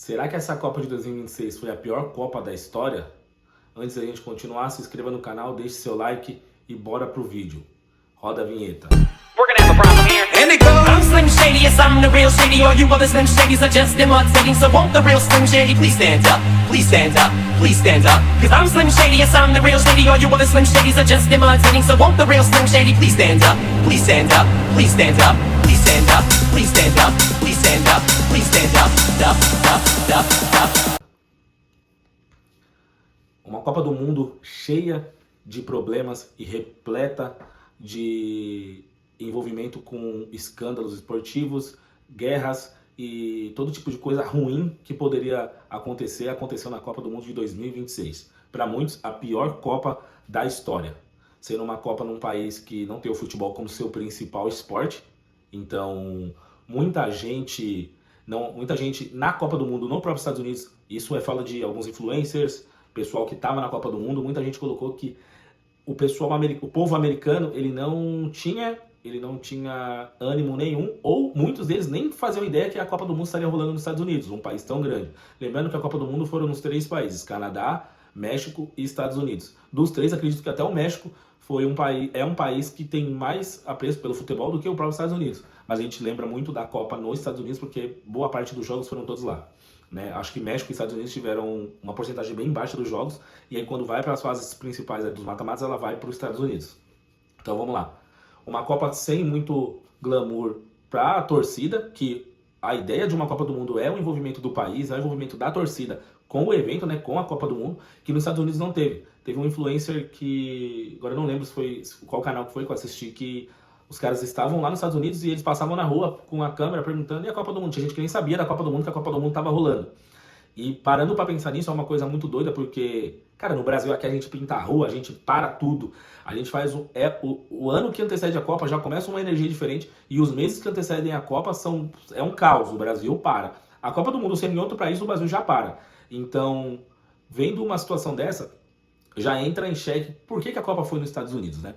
Será que essa Copa de 2026 foi a pior Copa da história? Antes da gente continuar, se inscreva no canal, deixe seu like e bora pro vídeo. Roda a vinheta. We're gonna have a problem here. And it goes. I'm Slim Shady, yes, I'm the real Shady. All you other Slim Shadys are just imitating. So won't the real Slim Shady please stand up? Please stand up, please stand up. Cause I'm Slim Shady, yes, I'm the real Shady. All you other Slim Shadys are just imitating. So won't the real Slim Shady please stand up? Please stand up, please stand up, please stand up, please stand up, please stand up, please stand up, up. Uma Copa do Mundo cheia de problemas e repleta de envolvimento com escândalos esportivos, guerras e todo tipo de coisa ruim que poderia acontecer, aconteceu na Copa do Mundo de 2026. Para muitos, a pior Copa da história. Sendo uma Copa num país que não tem o futebol como seu principal esporte. Então, muita gente na Copa do Mundo, no próprio Estados Unidos, isso é fala de alguns influencers, pessoal que estava na Copa do Mundo, muita gente colocou que o povo americano, ele não tinha ânimo nenhum, ou muitos deles nem faziam ideia que a Copa do Mundo estaria rolando nos Estados Unidos, um país tão grande. Lembrando que a Copa do Mundo foram nos 3 países, Canadá, México e Estados Unidos. Dos 3, acredito que até o México é um país que tem mais apreço pelo futebol do que o próprio Estados Unidos. Mas a gente lembra muito da Copa nos Estados Unidos porque boa parte dos jogos foram todos lá. Né? Acho que México e Estados Unidos tiveram uma porcentagem bem baixa dos jogos, e aí quando vai para as fases principais dos mata-matas, ela vai para os Estados Unidos. Então vamos lá. Uma Copa sem muito glamour para a torcida, que a ideia de uma Copa do Mundo é o envolvimento do país, é o envolvimento da torcida com o evento, né, com a Copa do Mundo, que nos Estados Unidos não teve. Teve um influencer que, agora eu não lembro qual canal que foi que eu assisti, que os caras estavam lá nos Estados Unidos e eles passavam na rua com a câmera perguntando: e a Copa do Mundo? Tinha gente que nem sabia da Copa do Mundo, que a Copa do Mundo estava rolando. E parando pra pensar nisso é uma coisa muito doida, porque, cara, no Brasil aqui a gente pinta a rua, a gente para tudo. A gente faz o ano que antecede a Copa já começa uma energia diferente, e os meses que antecedem a Copa é um caos. O Brasil para. A Copa do Mundo sendo em outro país, o Brasil já para. Então, vendo uma situação dessa, já entra em xeque por que a Copa foi nos Estados Unidos, né?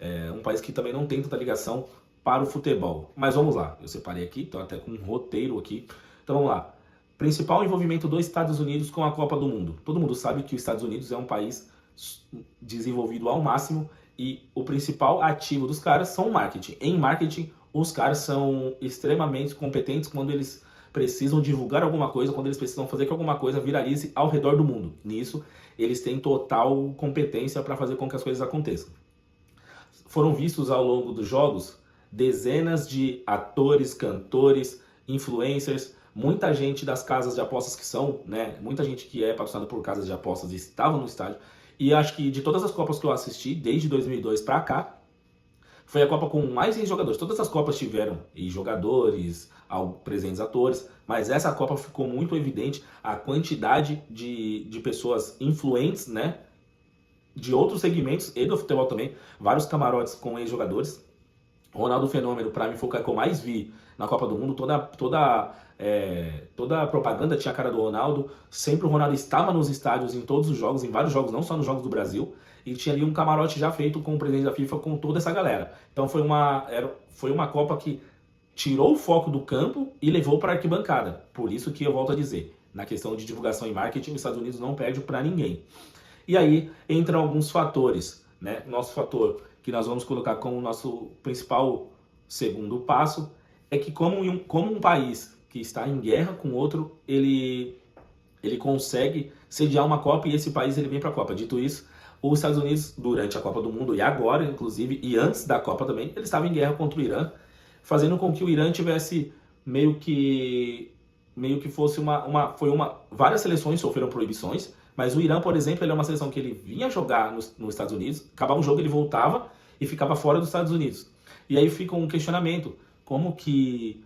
É um país que também não tem tanta ligação para o futebol. Mas vamos lá, eu separei aqui, estou até com um roteiro aqui. Então vamos lá. Principal envolvimento dos Estados Unidos com a Copa do Mundo. Todo mundo sabe que os Estados Unidos é um país desenvolvido ao máximo, e o principal ativo dos caras são o marketing. Em marketing, os caras são extremamente competentes quando eles precisam divulgar alguma coisa, quando eles precisam fazer que alguma coisa viralize ao redor do mundo. Nisso, eles têm total competência para fazer com que as coisas aconteçam. Foram vistos ao longo dos jogos dezenas de atores, cantores, influencers, muita gente das casas de apostas que são, né, muita gente que é patrocinada por casas de apostas estava no estádio. E acho que de todas as Copas que eu assisti, desde 2002 para cá, foi a Copa com mais jogadores. Todas as Copas tiveram jogadores, presentes atores, mas essa Copa ficou muito evidente a quantidade de pessoas influentes, né, de outros segmentos e do futebol também, vários camarotes com ex-jogadores. Ronaldo Fenômeno, para mim, foi o cara que eu mais vi na Copa do Mundo. Toda a propaganda tinha a cara do Ronaldo. Sempre o Ronaldo estava nos estádios, em todos os jogos, em vários jogos, não só nos jogos do Brasil. E tinha ali um camarote já feito com o presidente da FIFA, com toda essa galera. Então foi uma Copa que tirou o foco do campo e levou para a arquibancada. Por isso que eu volto a dizer, na questão de divulgação e marketing, os Estados Unidos não perde para ninguém. E aí entram alguns fatores, né? Nosso fator que nós vamos colocar como nosso principal segundo passo é que como um país que está em guerra com outro, ele consegue sediar uma Copa, e esse país ele vem para a Copa. Dito isso, os Estados Unidos, durante a Copa do Mundo e agora, inclusive, e antes da Copa também, ele estava em guerra contra o Irã, fazendo com que o Irã tivesse meio que fosse várias seleções sofreram proibições. Mas o Irã, por exemplo, ele é uma seleção que ele vinha jogar nos Estados Unidos, acabava o jogo, ele voltava e ficava fora dos Estados Unidos. E aí fica um questionamento, como que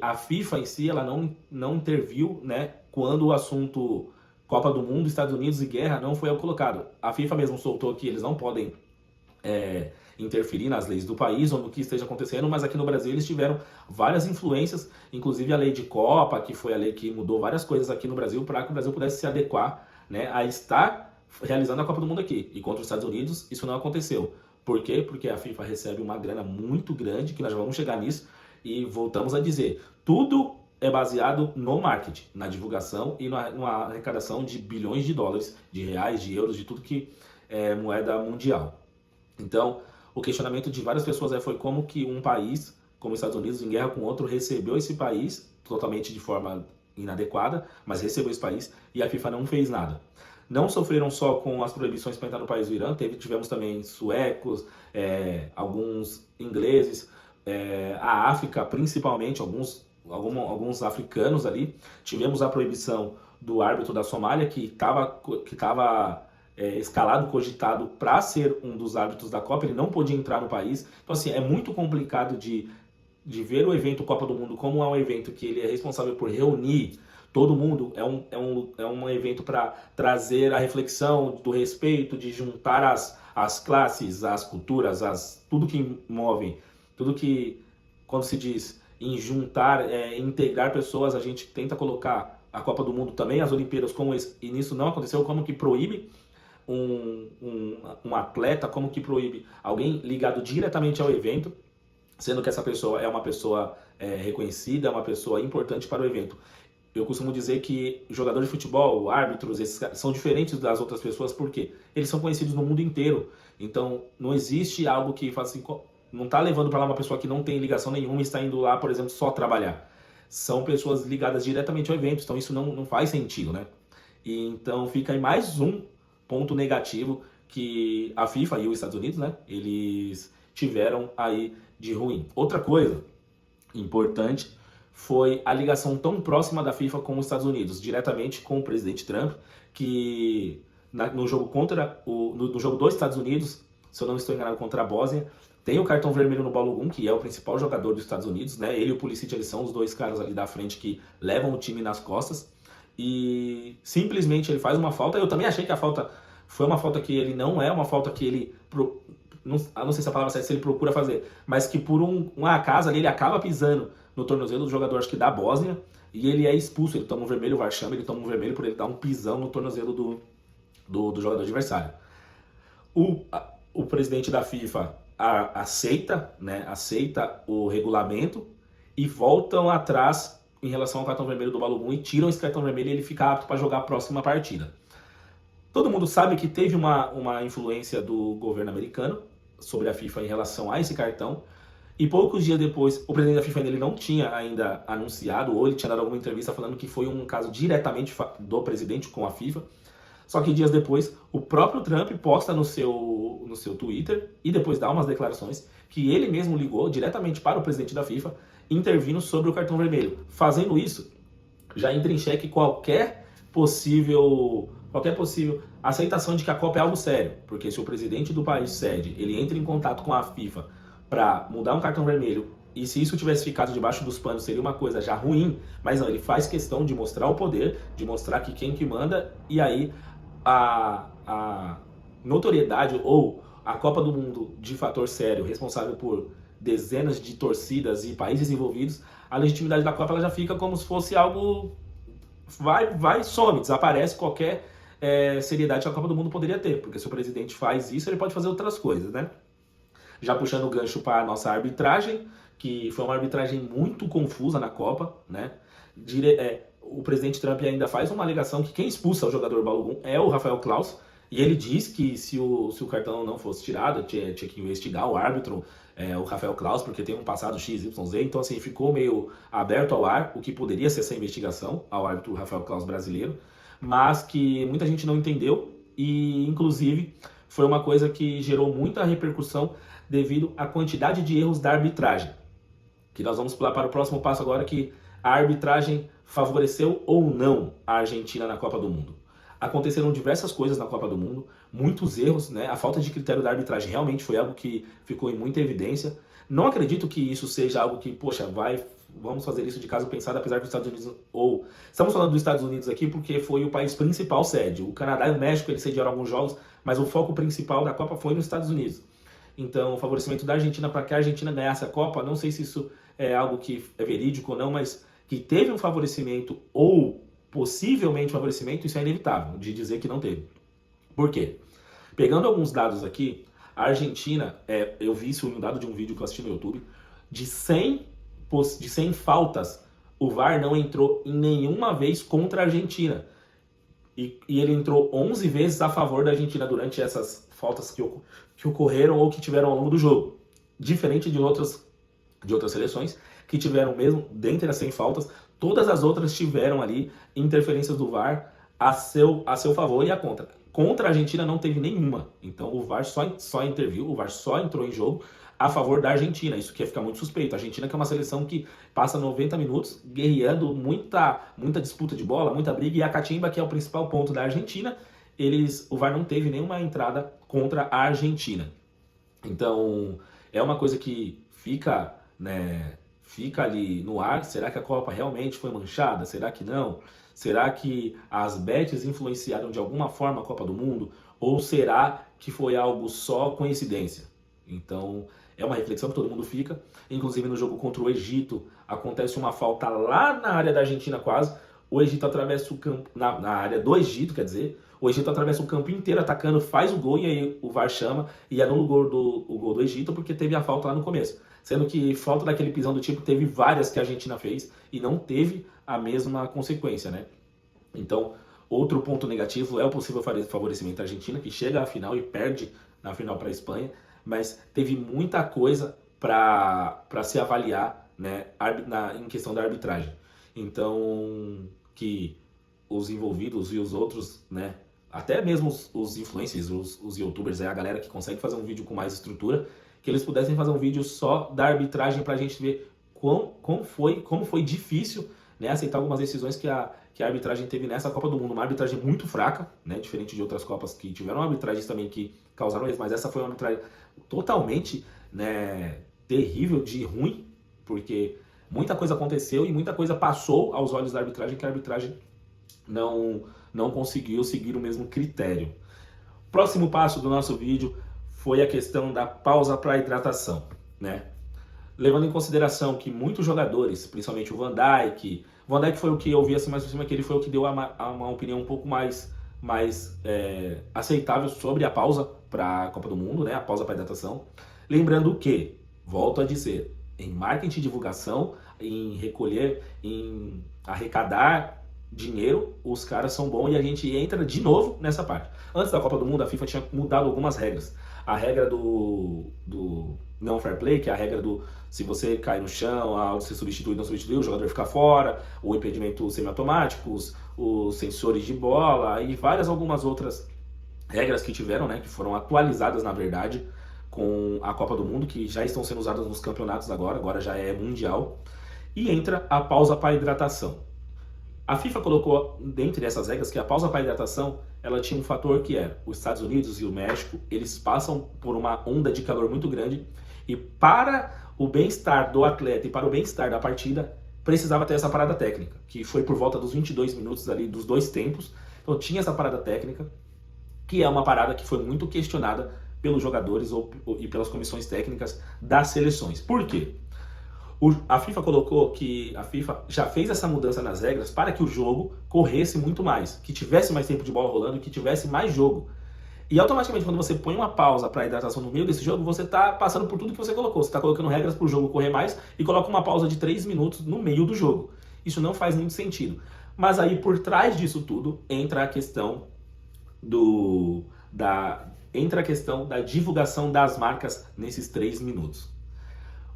a FIFA em si ela não interviu, né, quando o assunto Copa do Mundo, Estados Unidos e guerra não foi colocado. A FIFA mesmo soltou que eles não podem interferir nas leis do país ou no que esteja acontecendo, mas aqui no Brasil eles tiveram várias influências, inclusive a lei de Copa, que foi a lei que mudou várias coisas aqui no Brasil para que o Brasil pudesse se adequar, né, a estar realizando a Copa do Mundo aqui. E contra os Estados Unidos isso não aconteceu. Por quê? Porque a FIFA recebe uma grana muito grande, que nós já vamos chegar nisso, e voltamos a dizer, tudo é baseado no marketing, na divulgação e numa arrecadação de bilhões de dólares, de reais, de euros, de tudo que é moeda mundial. Então, o questionamento de várias pessoas foi como que um país, como os Estados Unidos, em guerra com outro, recebeu esse país totalmente de forma inadequada, mas recebeu esse país e a FIFA não fez nada. Não sofreram só com as proibições para entrar no país do Irã, tivemos também suecos, alguns ingleses, a África principalmente, alguns africanos ali. Tivemos a proibição do árbitro da Somália, que estava escalado, cogitado para ser um dos árbitros da Copa, ele não podia entrar no país. Então, assim, é muito complicado de ver o evento Copa do Mundo como um evento que ele é responsável por reunir todo mundo, é um evento para trazer a reflexão do respeito, de juntar as classes, as culturas, tudo que move, tudo que, quando se diz em juntar, integrar pessoas, a gente tenta colocar a Copa do Mundo também, as Olimpíadas, e nisso não aconteceu, como que proíbe um atleta, como que proíbe alguém ligado diretamente ao evento, sendo que essa pessoa é uma pessoa reconhecida, é uma pessoa importante para o evento. Eu costumo dizer que jogadores de futebol, árbitros, esses são diferentes das outras pessoas porque eles são conhecidos no mundo inteiro. Então, não existe algo que faz assim, não está levando para lá uma pessoa que não tem ligação nenhuma e está indo lá, por exemplo, só trabalhar. São pessoas ligadas diretamente ao evento, então isso não faz sentido, né? E então fica aí mais um ponto negativo que a FIFA e os Estados Unidos, né, eles tiveram aí de ruim. Outra coisa importante foi a ligação tão próxima da FIFA com os Estados Unidos, diretamente com o presidente Trump, que no jogo no jogo dos Estados Unidos, se eu não estou enganado, contra a Bósnia, tem o cartão vermelho no Balogun, que é o principal jogador dos Estados Unidos, né? Ele e o Pulisic, eles são os dois caras ali da frente que levam o time nas costas, e simplesmente ele faz uma falta. Eu também achei que a falta foi uma falta que ele não é uma falta que ele... não sei se a palavra certa, se ele procura fazer, mas que por um acaso ali ele acaba pisando no tornozelo do jogador, acho que da Bósnia, e ele é expulso, ele toma um vermelho, o VAR chama, ele toma um vermelho por ele dar um pisão no tornozelo do jogador adversário. O presidente da FIFA aceita o regulamento e voltam atrás em relação ao cartão vermelho do Balogun e tiram esse cartão vermelho e ele fica apto para jogar a próxima partida. Todo mundo sabe que teve uma influência do governo americano sobre a FIFA em relação a esse cartão, e poucos dias depois, o presidente da FIFA ele não tinha ainda anunciado, ou ele tinha dado alguma entrevista falando que foi um caso diretamente do presidente com a FIFA. Só que dias depois, o próprio Trump posta no seu Twitter e depois dá umas declarações que ele mesmo ligou diretamente para o presidente da FIFA, intervindo sobre o cartão vermelho. Fazendo isso, já entra em xeque qualquer possível aceitação de que a Copa é algo sério. Porque se o presidente do país sede, ele entra em contato com a FIFA para mudar um cartão vermelho, e se isso tivesse ficado debaixo dos panos seria uma coisa já ruim, mas não, ele faz questão de mostrar o poder, de mostrar que quem que manda, e aí a notoriedade ou a Copa do Mundo de fator sério, responsável por dezenas de torcidas e países envolvidos, a legitimidade da Copa ela já fica como se fosse algo... some, desaparece qualquer seriedade que a Copa do Mundo poderia ter, porque se o presidente faz isso, ele pode fazer outras coisas, né? Já puxando o gancho para a nossa arbitragem, que foi uma arbitragem muito confusa na Copa, né? O presidente Trump ainda faz uma alegação que quem expulsa o jogador Balogun é o Rafael Claus, e ele diz que se o cartão não fosse tirado, tinha que investigar o árbitro, o Rafael Claus, porque tem um passado XYZ, então assim, ficou meio aberto ao ar o que poderia ser essa investigação ao árbitro Rafael Claus brasileiro, mas que muita gente não entendeu, e inclusive foi uma coisa que gerou muita repercussão devido à quantidade de erros da arbitragem. Que nós vamos pular para o próximo passo agora, que a arbitragem favoreceu ou não a Argentina na Copa do Mundo. Aconteceram diversas coisas na Copa do Mundo, muitos erros, né? A falta de critério da arbitragem realmente foi algo que ficou em muita evidência. Não acredito que isso seja algo que, vamos fazer isso de caso pensado, apesar dos Estados Unidos, estamos falando dos Estados Unidos aqui porque foi o país principal sede. O Canadá e o México, eles sediaram alguns jogos, mas o foco principal da Copa foi nos Estados Unidos. Então, o favorecimento da Argentina para que a Argentina ganhasse a Copa, não sei se isso é algo que é verídico ou não, mas que teve um favorecimento ou possivelmente favorecimento, isso é inevitável de dizer que não teve. Por quê? Pegando alguns dados aqui, a Argentina, eu vi isso em um dado de um vídeo que eu assisti no YouTube, de 100 faltas o VAR não entrou em nenhuma vez contra a Argentina. E ele entrou 11 vezes a favor da Argentina durante essas faltas que ocorreram ou que tiveram ao longo do jogo. Diferente de outras seleções que tiveram mesmo, dentre as 100 faltas, todas as outras tiveram ali interferências do VAR a seu favor e a contra. Contra a Argentina não teve nenhuma. Então o VAR só interviu, o VAR só entrou em jogo a favor da Argentina. Isso que ia ficar muito suspeito. A Argentina que é uma seleção que passa 90 minutos guerreando, muita disputa de bola, muita briga, e a catimba, que é o principal ponto da Argentina, o VAR não teve nenhuma entrada contra a Argentina. Então é uma coisa que fica ali no ar. Será que a Copa realmente foi manchada? Será que não? Será que as bets influenciaram de alguma forma a Copa do Mundo? Ou será que foi algo só coincidência? Então, é uma reflexão que todo mundo fica. Inclusive, no jogo contra o Egito, acontece uma falta lá na área da Argentina quase. O Egito atravessa o campo, na área do Egito, quer dizer, o Egito atravessa o campo inteiro atacando, faz o gol, e aí o VAR chama e anula o gol do Egito porque teve a falta lá no começo. Sendo que falta daquele pisão do tipo teve várias que a Argentina fez e não teve a mesma consequência, né? Então, outro ponto negativo é o possível favorecimento da Argentina, que chega à final e perde na final para a Espanha, mas teve muita coisa para se avaliar, né, em questão da arbitragem. Então, que os envolvidos e os outros, né, até mesmo os influencers, os youtubers, a galera que consegue fazer um vídeo com mais estrutura, que eles pudessem fazer um vídeo só da arbitragem para a gente ver como foi difícil, né, aceitar algumas decisões que a arbitragem teve nessa Copa do Mundo. Uma arbitragem muito fraca, né, diferente de outras Copas que tiveram arbitragens também que causaram erros, mas essa foi uma arbitragem totalmente, né, terrível, de ruim, porque muita coisa aconteceu e muita coisa passou aos olhos da arbitragem, que a arbitragem não conseguiu seguir o mesmo critério. Próximo passo do nosso vídeo foi a questão da pausa para hidratação, né? Levando em consideração que muitos jogadores, principalmente o Van Dijk foi o que eu vi assim mais por cima, que ele foi o que deu uma opinião um pouco mais aceitável sobre a pausa para a Copa do Mundo, né? A pausa para hidratação. Lembrando que, volto a dizer, em marketing e divulgação, em recolher, em arrecadar dinheiro, os caras são bons, e a gente entra de novo nessa parte. Antes da Copa do Mundo, a FIFA tinha mudado algumas regras. A regra do não fair play, que é a regra do se você cai no chão, ao ser substituído, não substituir, o jogador fica fora, o impedimento semiautomáticos, os sensores de bola e algumas outras regras que tiveram, né, que foram atualizadas, na verdade, com a Copa do Mundo, que já estão sendo usadas nos campeonatos agora já é mundial. E entra a pausa para hidratação. A FIFA colocou, dentre essas regras, que a pausa para hidratação, ela tinha um fator que era, os Estados Unidos e o México, eles passam por uma onda de calor muito grande, e para o bem-estar do atleta e para o bem-estar da partida, precisava ter essa parada técnica, que foi por volta dos 22 minutos ali, dos dois tempos. Então tinha essa parada técnica, que é uma parada que foi muito questionada pelos jogadores e pelas comissões técnicas das seleções. Por quê? A FIFA colocou que a FIFA já fez essa mudança nas regras para que o jogo corresse muito mais, que tivesse mais tempo de bola rolando, que tivesse mais jogo. E automaticamente, quando você põe uma pausa para hidratação no meio desse jogo, você está passando por tudo que você colocou. Você está colocando regras para o jogo correr mais e coloca uma pausa de 3 minutos no meio do jogo. Isso não faz muito sentido. Mas aí, por trás disso tudo, entra a questão da divulgação das marcas nesses 3 minutos.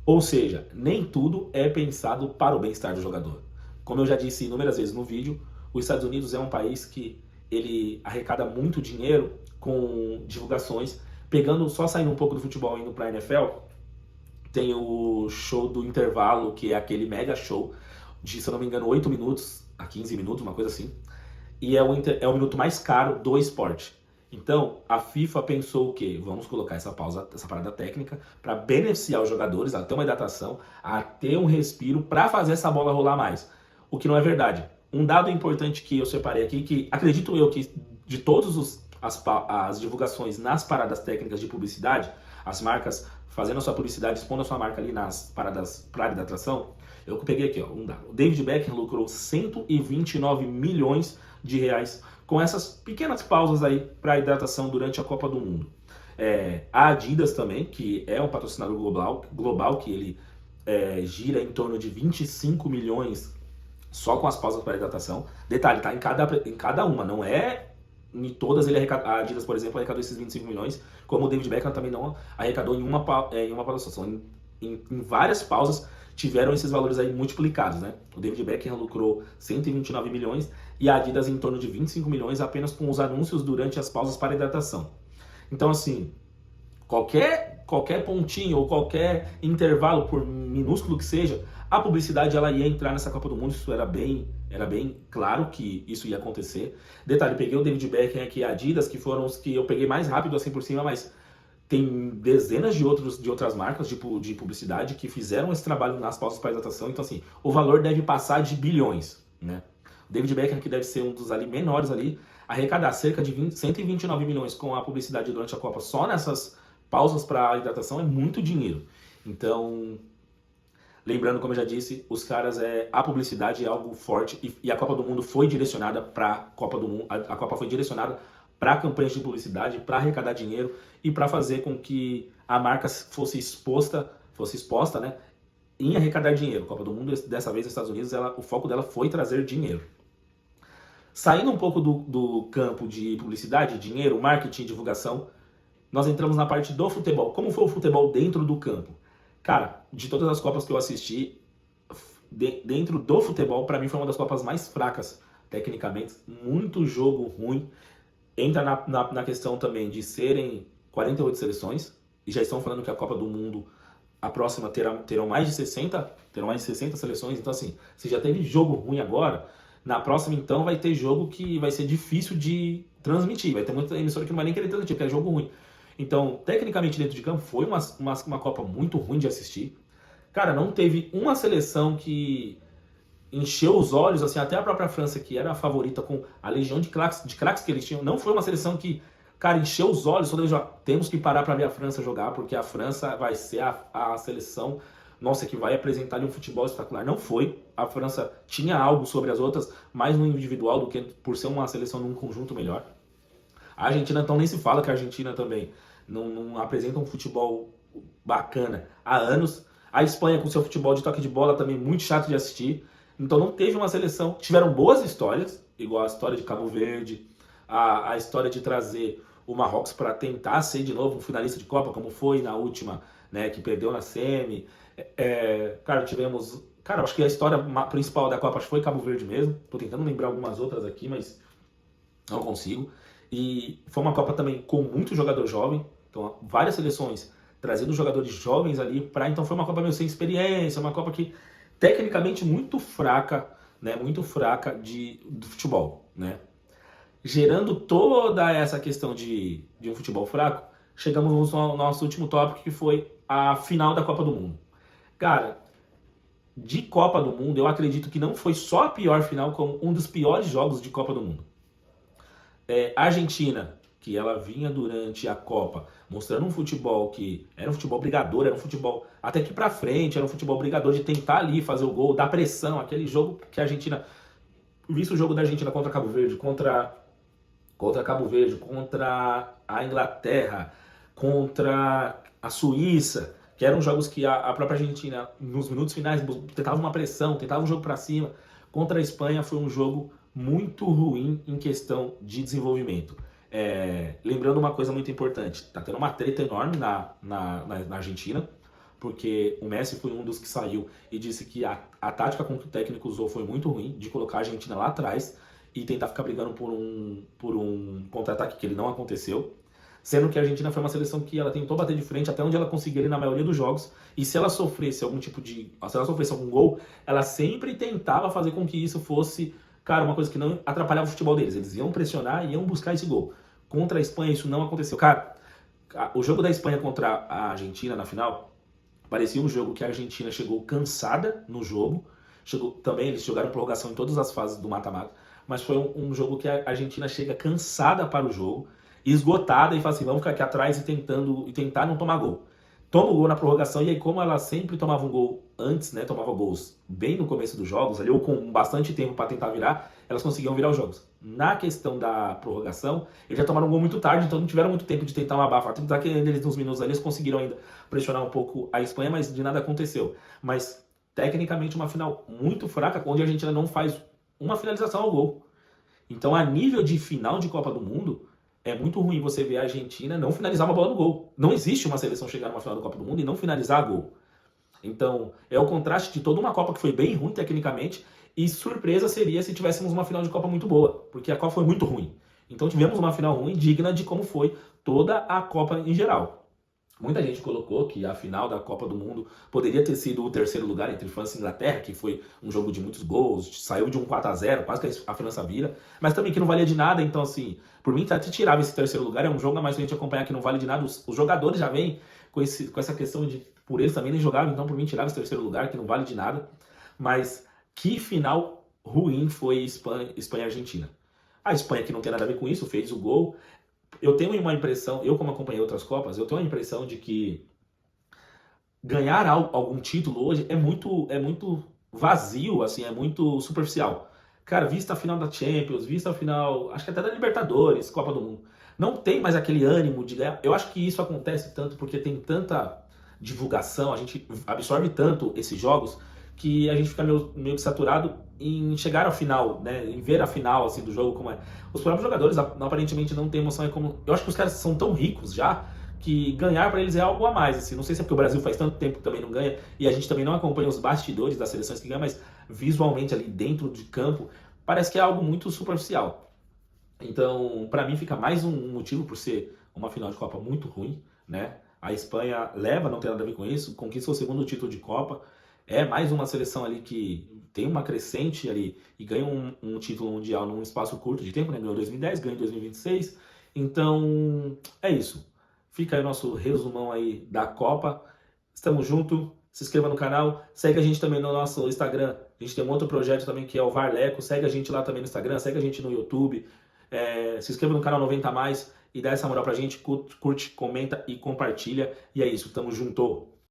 Ou seja, nem tudo é pensado para o bem-estar do jogador. Como eu já disse inúmeras vezes no vídeo, os Estados Unidos é um país que ele arrecada muito dinheiro com divulgações, saindo um pouco do futebol, indo para a NFL, tem o show do intervalo, que é aquele mega show de, se eu não me engano, 8 minutos a 15 minutos, uma coisa assim, e é o minuto mais caro do esporte. Então, a FIFA pensou o quê? Vamos colocar essa pausa, essa parada técnica, para beneficiar os jogadores, a ter uma hidratação, a ter um respiro, para fazer essa bola rolar mais. O que não é verdade. Um dado importante que eu separei aqui, que acredito eu que de todas as divulgações nas paradas técnicas de publicidade, as marcas fazendo a sua publicidade, expondo a sua marca ali nas paradas para hidratação, eu peguei aqui, ó, um dado. O David Beckham lucrou 129 milhões de reais com essas pequenas pausas aí para hidratação durante a Copa do Mundo. A Adidas também, que é um patrocinador global que ele gira em torno de 25 milhões só com as pausas para hidratação. Detalhe, tá em cada uma, não é em todas ele arrecadou. A Adidas, por exemplo, arrecadou esses 25 milhões, como o David Beckham também não arrecadou em uma pausa só. Em várias pausas tiveram esses valores aí multiplicados, né? O David Beckham lucrou 129 milhões e a Adidas em torno de 25 milhões apenas com os anúncios durante as pausas para hidratação. Então, assim, qualquer pontinho ou qualquer intervalo, por minúsculo que seja, a publicidade ela ia entrar nessa Copa do Mundo. Isso era bem claro que isso ia acontecer. Detalhe, peguei o David Beckham aqui e a Adidas, que foram os que eu peguei mais rápido assim por cima, mas tem dezenas de outras marcas de publicidade que fizeram esse trabalho nas pausas para hidratação. Então, assim, o valor deve passar de bilhões, né? O David Beckham, que deve ser um dos ali menores ali, arrecadar cerca de 129 milhões com a publicidade durante a Copa só nessas pausas para hidratação é muito dinheiro. Então, lembrando, como eu já disse, os caras, a publicidade é algo forte e a Copa do Mundo foi direcionada para a Copa do Mundo. A Copa foi direcionada para campanhas de publicidade, para arrecadar dinheiro e para fazer com que a marca fosse exposta, né, em arrecadar dinheiro. A Copa do Mundo, dessa vez, nos Estados Unidos, o foco dela foi trazer dinheiro. Saindo um pouco do campo de publicidade, dinheiro, marketing, divulgação, nós entramos na parte do futebol. Como foi o futebol dentro do campo? Cara, de todas as Copas que eu assisti, dentro do futebol, para mim foi uma das Copas mais fracas, tecnicamente. Muito jogo ruim. Entra na questão também de serem 48 seleções, e já estão falando que a Copa do Mundo, a próxima, terão mais de 60 seleções. Então, assim, se já teve jogo ruim agora, na próxima, então, vai ter jogo que vai ser difícil de transmitir. Vai ter muita emissora que não vai nem querer transmitir, porque é jogo ruim. Então, tecnicamente, dentro de campo, foi uma Copa muito ruim de assistir. Cara, não teve uma seleção que encheu os olhos, assim, até a própria França, que era a favorita com a legião de craques que eles tinham, não foi uma seleção que, cara, encheu os olhos. Temos que parar para ver a França jogar, porque a França vai ser a seleção, nossa, que vai apresentar um futebol espetacular. Não foi. A França tinha algo sobre as outras, mais no individual do que por ser uma seleção num conjunto melhor. A Argentina, então, nem se fala que a Argentina também não apresenta um futebol bacana há anos. A Espanha, com seu futebol de toque de bola, também muito chato de assistir. Então não teve uma seleção. Tiveram boas histórias, igual a história de Cabo Verde, a história de trazer o Marrocos para tentar ser de novo um finalista de Copa, como foi na última, né, que perdeu na semi. Cara, tivemos... Cara, acho que a história principal da Copa foi Cabo Verde mesmo. Tô tentando lembrar algumas outras aqui, mas não consigo. E foi uma Copa também com muito jogador jovem. Então, várias seleções trazendo jogadores jovens ali. Então foi uma Copa meio sem experiência, uma Copa que tecnicamente muito fraca, né? Muito fraca do futebol, né? Gerando toda essa questão de um futebol fraco, chegamos ao nosso último tópico, que foi a final da Copa do Mundo. Cara, de Copa do Mundo, eu acredito que não foi só a pior final, como um dos piores jogos de Copa do Mundo. A Argentina, que ela vinha durante a Copa mostrando um futebol que era um futebol brigador, era um futebol até que pra frente, era um futebol brigador de tentar ali fazer o gol, dar pressão, aquele jogo que a Argentina, visto o jogo da Argentina contra Cabo Verde, contra a Inglaterra, contra a Suíça, que eram jogos que a própria Argentina, nos minutos finais, tentava uma pressão, tentava um jogo pra cima. Contra a Espanha foi um jogo muito ruim em questão de desenvolvimento. Lembrando uma coisa muito importante, tá tendo uma treta enorme na Argentina, porque o Messi foi um dos que saiu e disse que a tática com que o técnico usou foi muito ruim, de colocar a Argentina lá atrás e tentar ficar brigando por um contra-ataque, que ele não aconteceu, sendo que a Argentina foi uma seleção que ela tentou bater de frente até onde ela conseguia na maioria dos jogos, e se ela sofresse algum gol, ela sempre tentava fazer com que isso fosse, cara, uma coisa que não atrapalhava o futebol deles. Eles iam pressionar e iam buscar esse gol. Contra a Espanha isso não aconteceu. Cara, o jogo da Espanha contra a Argentina na final parecia um jogo que a Argentina chegou cansada no jogo. Também eles jogaram prorrogação em todas as fases do mata-mata, mas foi um jogo que a Argentina chega cansada para o jogo, esgotada, e fala assim, vamos ficar aqui atrás e tentar não tomar gol. Toma o gol na prorrogação, e aí, como ela sempre tomava um gol antes, né, tomava gols bem no começo dos jogos, ali, ou com bastante tempo para tentar virar, elas conseguiam virar os jogos. Na questão da prorrogação, eles já tomaram um gol muito tarde, então não tiveram muito tempo de tentar uma abafa. Tentar que eles, nos minutos ali, eles conseguiram ainda pressionar um pouco a Espanha, mas de nada aconteceu. Mas tecnicamente uma final muito fraca, onde a Argentina não faz uma finalização ao gol. Então, a nível de final de Copa do Mundo, é muito ruim você ver a Argentina não finalizar uma bola no gol. Não existe uma seleção chegar numa final da Copa do Mundo e não finalizar a gol. Então, é o contraste de toda uma Copa que foi bem ruim tecnicamente, e surpresa seria se tivéssemos uma final de Copa muito boa, porque a Copa foi muito ruim. Então tivemos uma final ruim digna de como foi toda a Copa em geral. Muita gente colocou que a final da Copa do Mundo poderia ter sido o terceiro lugar entre França e Inglaterra, que foi um jogo de muitos gols, saiu de um 4-0, quase que a França vira, mas também que não valia de nada, então assim, por mim até tirava esse terceiro lugar, é um jogo a mais pra gente acompanhar que não vale de nada, os jogadores já vêm com essa questão de, por eles também nem jogavam, então por mim tirava esse terceiro lugar, que não vale de nada, mas que final ruim foi Espanha e Argentina. A Espanha, que não tem nada a ver com isso, fez o gol. Eu tenho uma impressão, eu como acompanhei outras Copas, eu tenho uma impressão de que ganhar algum título hoje é muito vazio, assim, é muito superficial. Cara, vista a final da Champions, vista a final, acho que até da Libertadores, Copa do Mundo, não tem mais aquele ânimo de ganhar. Eu acho que isso acontece tanto porque tem tanta divulgação, a gente absorve tanto esses jogos que a gente fica meio que saturado em chegar ao final, né? Em ver a final assim do jogo como é. Os próprios jogadores aparentemente não têm emoção, é como, eu acho que os caras são tão ricos já que ganhar para eles é algo a mais, assim. Não sei se é porque o Brasil faz tanto tempo que também não ganha e a gente também não acompanha os bastidores das seleções que ganham, mas visualmente ali dentro de campo parece que é algo muito superficial. Então, para mim fica mais um motivo por ser uma final de Copa muito ruim, né? A Espanha leva, não tem nada a ver com isso, conquista o segundo título de Copa, é mais uma seleção ali que tem uma crescente ali e ganha um título mundial num espaço curto de tempo, né? Ganhou em 2010, ganhou em 2026. Então, é isso. Fica aí o nosso resumão aí da Copa. Estamos juntos. Se inscreva no canal. Segue a gente também no nosso Instagram. A gente tem um outro projeto também que é o Varleco. Segue a gente lá também no Instagram. Segue a gente no YouTube. Se inscreva no canal 90 Mais e dá essa moral pra gente. Curte, comenta e compartilha. E é isso. Tamo junto.